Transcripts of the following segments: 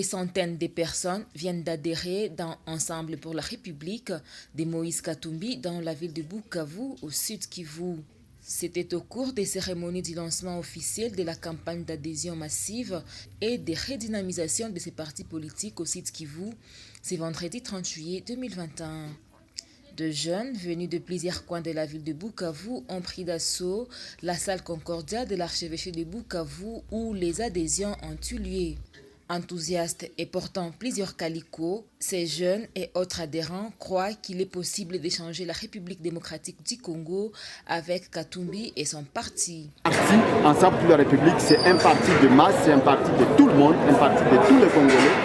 centaines de personnes viennent d'adhérer dans Ensemble pour la République de Moïse Katumbi dans la ville de Bukavu, au sud Kivu. C'était au cours des cérémonies du lancement officiel de la campagne d'adhésion massive et de redynamisation de ces partis politiques au sud Kivu, ce vendredi 30 juillet 2021. De jeunes venus de plusieurs coins de la ville de Bukavu ont pris d'assaut la salle Concordia de l'archevêché de Bukavu où les adhésions ont eu lieu. Enthousiastes et portant plusieurs calicots, ces jeunes et autres adhérents croient qu'il est possible d'échanger la République démocratique du Congo avec Katumbi et son parti. Ensemble pour la République, c'est un parti de masse, c'est un parti de tout le monde, un parti de tous les Congolais.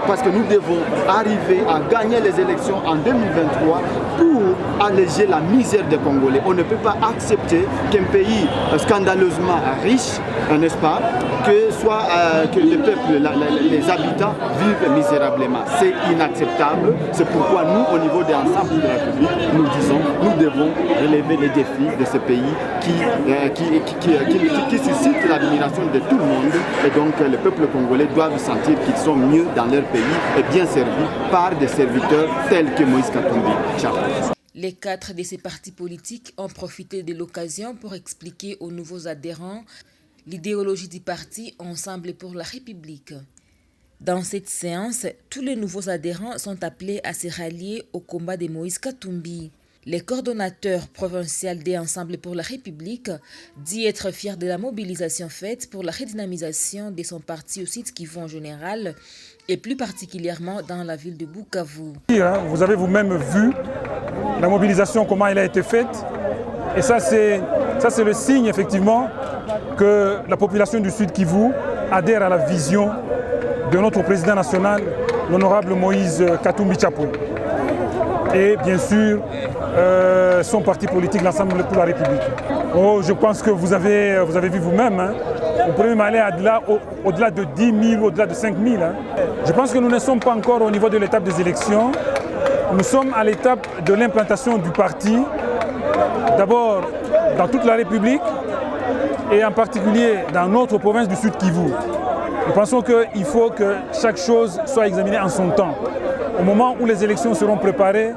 Parce que nous devons arriver à gagner les élections en 2023 pour alléger la misère des Congolais. On ne peut pas accepter qu'un pays scandaleusement riche, n'est-ce pas, que le peuple, les habitants vivent misérablement. C'est inacceptable. C'est pourquoi nous, au niveau des Ensembles de la République, nous disons, nous devons relever les défis de ce pays qui suscite l'admiration de tout le monde. Et donc, le peuple congolais doit sentir qu'ils sont mieux dans leur pays et bien servis par des serviteurs tels que Moïse Katumbi. Ciao. Les 4 de ces partis politiques ont profité de l'occasion pour expliquer aux nouveaux adhérents l'idéologie du parti Ensemble pour la République. Dans cette séance, tous les nouveaux adhérents sont appelés à se rallier au combat de Moïse Katumbi. Le coordonnateur provincial des Ensemble pour la République dit être fier de la mobilisation faite pour la redynamisation de son parti au sud Kivu en général et plus particulièrement dans la ville de Bukavu. Vous avez vous-même vu la mobilisation, comment elle a été faite. Et ça c'est le signe effectivement que la population du sud Kivu adhère à la vision de notre président national, l'honorable Moïse Katumbi Tshapou. Et bien sûr, son parti politique, l'Ensemble pour la République. Oh, je pense que vous avez vu vous-même. On peut même aller au-delà de 10 000, au-delà de 5 000. Je pense que nous ne sommes pas encore au niveau de l'étape des élections. Nous sommes à l'étape de l'implantation du parti, d'abord dans toute la République et en particulier dans notre province du Sud Kivu. Nous pensons qu'il faut que chaque chose soit examinée en son temps. Au moment où les élections seront préparées,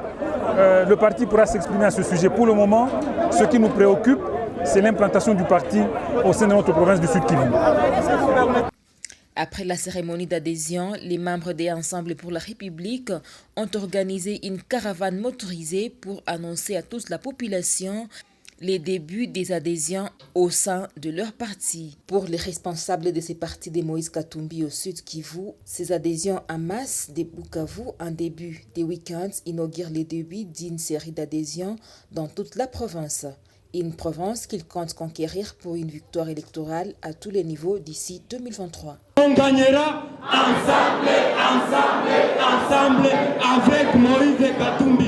le parti pourra s'exprimer à ce sujet. Pour le moment, ce qui nous préoccupe, c'est l'implantation du parti au sein de notre province du Sud Kivu. Après la cérémonie d'adhésion, les membres des Ensemble pour la République ont organisé une caravane motorisée pour annoncer à toute la population les débuts des adhésions au sein de leur parti. Pour les responsables de ces partis de Moïse Katumbi au Sud Kivu, ces adhésions en masse de Bukavu en début des week-ends inaugurent les débuts d'une série d'adhésions dans toute la province. Une province qu'ils comptent conquérir pour une victoire électorale à tous les niveaux d'ici 2023. On gagnera ensemble, ensemble, ensemble avec Moïse Katumbi.